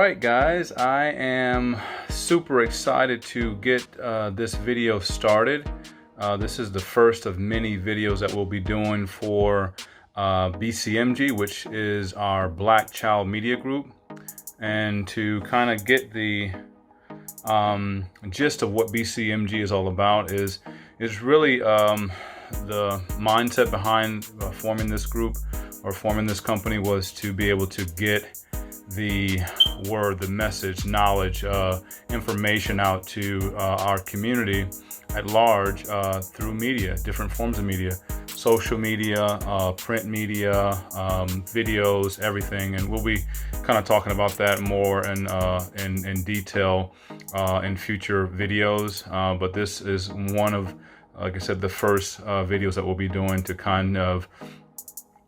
right, guys, I am super excited to get this video started. This is the first of many videos that we'll be doing for BCMG, which is our Black Child Media Group. And to kind of get the gist of what BCMG is all about is really the mindset behind forming this group or forming this company was to be able to get the word, the message, knowledge, information out to our community at large through media, different forms of media, social media, print media, videos, everything. And we'll be kind of talking about that more in detail in future videos. But this is one of, like I said, the first videos that we'll be doing to kind of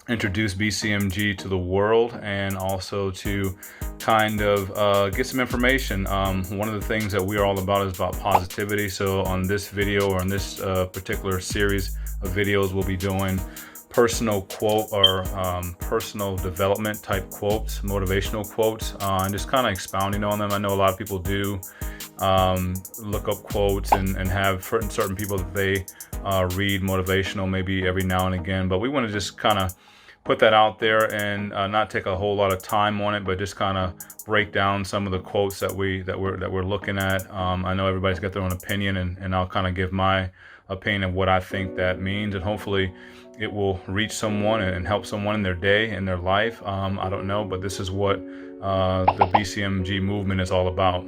introduce BCMG to the world and also to kind of get some information. One of the things that we are all about is about positivity. So on this video or on this particular series of videos, we'll be doing personal quote or personal development type quotes, motivational quotes, and just kind of expounding on them. I know a lot of people do look up quotes and have certain people that they read motivational maybe every now and again, but we want to just kind of put that out there and not take a whole lot of time on it, but just kind of break down some of the quotes that we're looking at. I know everybody's got their own opinion, and I'll kind of give my opinion of what I think that means, and hopefully it will reach someone and help someone in their day, in their life. I don't know, but this is what the BCMG movement is all about.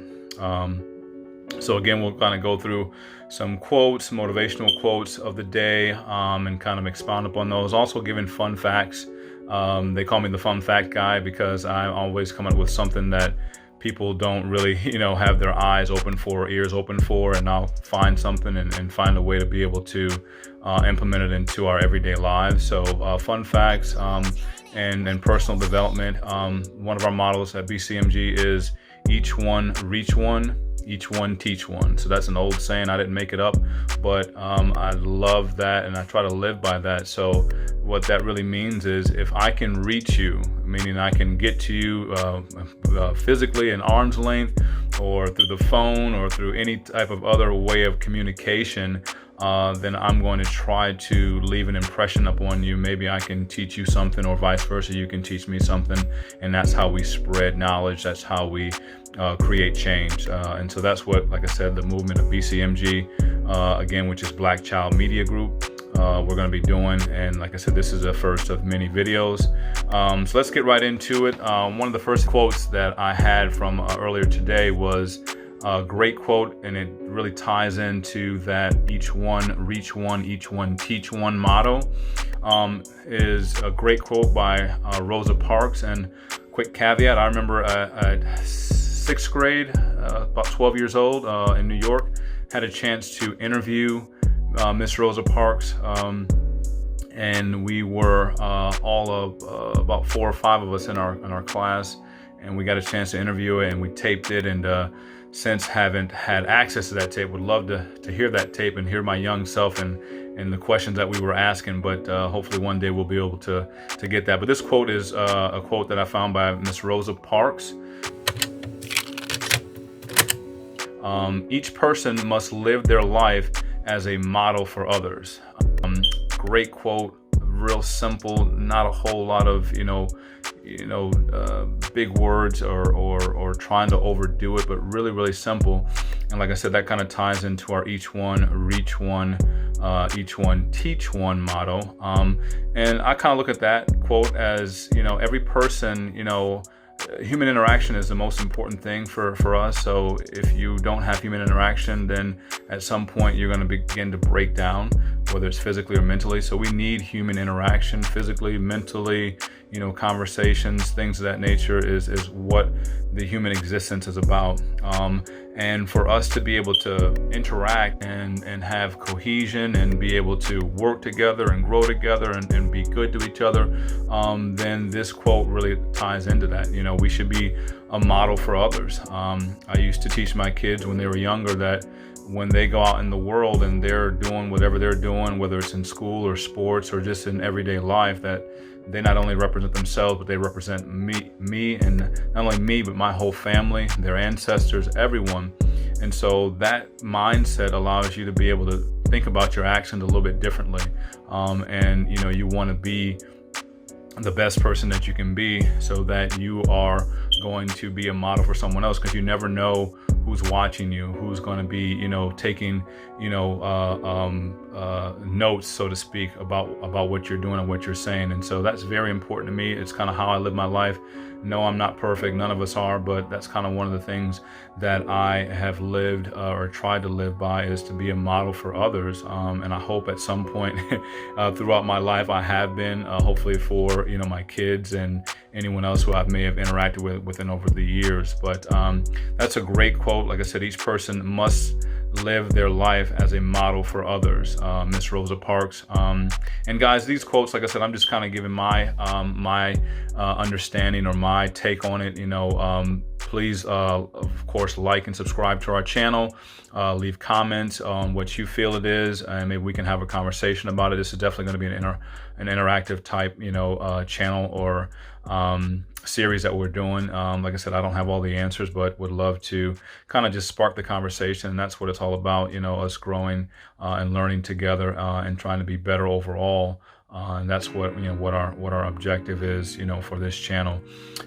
So again, we'll kind of go through some quotes, motivational quotes of the day, and kind of expound upon those. Also giving fun facts. They call me the fun fact guy because I always come up with something that people don't really, have their eyes open for, ears open for, and I'll find something and find a way to be able to implement it into our everyday lives. So fun facts and personal development. One of our models at BCMG is each one reach one, each one teach one. So that's an old saying. I didn't make it up, but I love that and I try to live by that. So what that really means is if I can reach you, meaning I can get to you physically in arm's length or through the phone or through any type of other way of communication, then I'm going to try to leave an impression upon you. Maybe I can teach you something or vice versa. You can teach me something, and that's how we spread knowledge. That's how we create change. And so that's what, like I said, the movement of BCMG, again, which is Black Child Media Group, we're going to be doing. And like I said, this is the first of many videos. So let's get right into it. One of the first quotes that I had from earlier today was a great quote, and it really ties into that each one reach one, each one teach one motto. Is a great quote by Rosa Parks. And quick caveat, I remember at 6th grade, about 12 years old, in New York, had a chance to interview Miss Rosa Parks, and we were all of about 4 or 5 of us in our class, and we got a chance to interview her, and we taped it. And since haven't had access to that tape, would love to hear that tape and hear my young self and the questions that we were asking. But hopefully one day we'll be able to get that. But this quote is a quote that I found by Miss Rosa Parks. Each person must live their life as a model for others. Great quote, real simple, not a whole lot of big words or trying to overdo it, but really simple. And like I said, that kind of ties into our each one reach one, each one teach one motto. And I kind of look at that quote as, every person, human interaction is the most important thing for us. So if you don't have human interaction, then at some point you're going to begin to break down, whether it's physically or mentally. So we need human interaction, physically, mentally, conversations, things of that nature is what the human existence is about. And for us to be able to interact and have cohesion and be able to work together and grow together and be good to each other, then this quote really ties into that. We should be a model for others. I used to teach my kids when they were younger that when they go out in the world and they're doing whatever they're doing, whether it's in school or sports or just in everyday life, that they not only represent themselves, but they represent me, and not only me, but my whole family, their ancestors, everyone. And so that mindset allows you to be able to think about your actions a little bit differently. And you want to be the best person that you can be, so that you are going to be a model for someone else, because you never know who's watching you, who's going to be taking notes, so to speak, about what you're doing and what you're saying. And so that's very important to me. It's kind of how I live my life. No, I'm not perfect, none of us are, but that's kind of one of the things that I have lived or tried to live by, is to be a model for others. And I hope at some point throughout my life I have been, hopefully for my kids and anyone else who I may have interacted with within over the years. But that's a great quote. Like I said, each person must live their life as a model for others. Miss Rosa Parks. And guys, these quotes, like I said, I'm just kind of giving my understanding or my take on it. Please, of course, like and subscribe to our channel. Leave comments on what you feel it is, and maybe we can have a conversation about it. This is definitely going to be an interactive type, channel or series that we're doing. Like I said, I don't have all the answers, but would love to kind of just spark the conversation. And that's what it's all about, us growing and learning together and trying to be better overall. And that's what what our objective is, for this channel.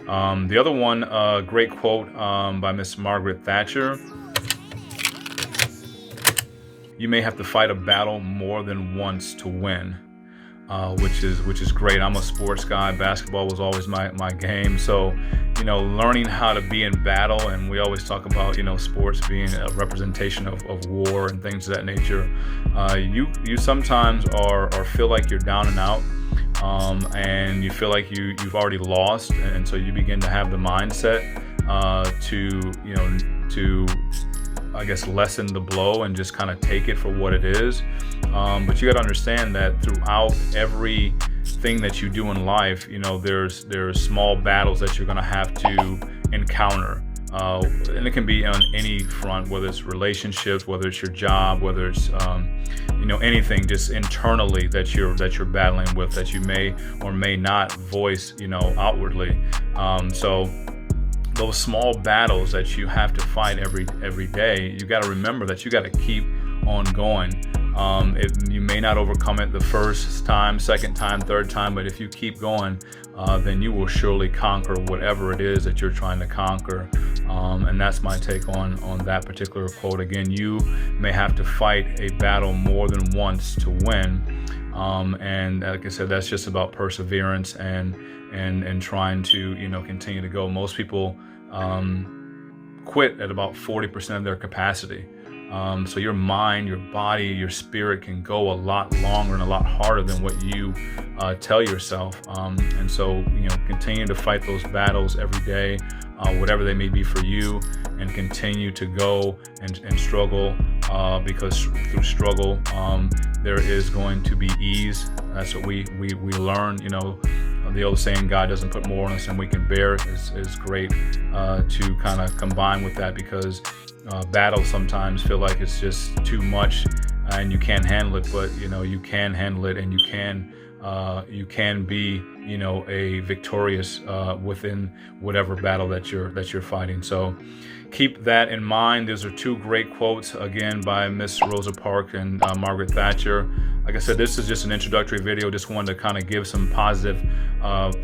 The other one, great quote by Miss Margaret Thatcher. You may have to fight a battle more than once to win. Which is great. I'm a sports guy. Basketball was always my game. So, learning how to be in battle, and we always talk about, sports being a representation of war and things of that nature. You sometimes feel like you're down and out, and you feel like you've already lost, and so you begin to have the mindset to I guess lessen the blow and just kind of take it for what it is. But you got to understand that throughout everything that you do in life, there's small battles that you're going to have to encounter. And it can be on any front, whether it's relationships, whether it's your job, whether it's anything just internally that you're battling with, that you may or may not voice outwardly. So those small battles that you have to fight every day, you got to remember that you got to keep on going. You may not overcome it the first time, second time, third time, but if you keep going, then you will surely conquer whatever it is that you're trying to conquer. And that's my take on that particular quote. Again, you may have to fight a battle more than once to win. And like I said, that's just about perseverance and trying to continue to go. Most people quit at about 40% of their capacity. So your mind, your body, your spirit can go a lot longer and a lot harder than what you tell yourself. And so continue to fight those battles every day, whatever they may be for you, and continue to go and struggle, because through struggle there is going to be ease. That's what we learn. The old saying, God doesn't put more on us than we can bear, is great to kind of combine with that, because battles sometimes feel like it's just too much and you can't handle it, but you can handle it, and you can be a victorious within whatever battle that you're fighting. So keep that in mind. Those are two great quotes, again, by Miss Rosa Parks and Margaret Thatcher. Like I said, this is just an introductory video. Just wanted to kind of give some positive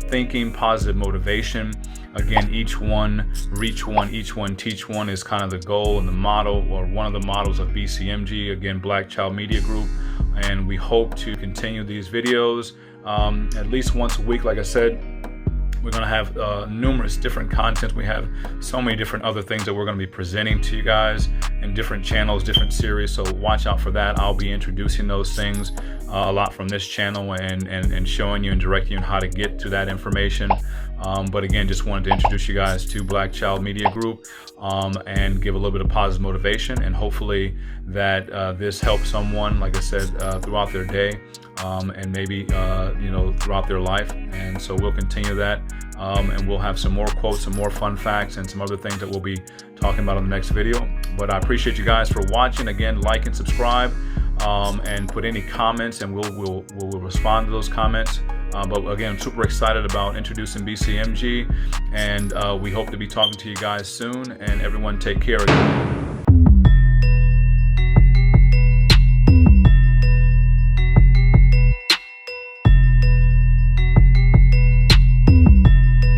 thinking, positive motivation. Again, each one, reach one, each one, teach one is kind of the goal and the motto, or one of the mottos of BCMG, again, Black Child Media Group. And we hope to continue these videos at least once a week. Like I said, we're going to have numerous different content. We have so many different other things that we're going to be presenting to you guys in different channels, different series. So watch out for that. I'll be introducing those things a lot from this channel and showing you and directing you on how to get to that information. But again, just wanted to introduce you guys to Black Child Media Group and give a little bit of positive motivation, and hopefully that this helps someone, like I said, throughout their day and maybe throughout their life. And so we'll continue that, and we'll have some more quotes, some more fun facts, and some other things that we'll be talking about in the next video. But I appreciate you guys for watching. Again, like and subscribe, and put any comments, and we'll respond to those comments. But again, I'm super excited about introducing BCMG, and we hope to be talking to you guys soon. And everyone, take care.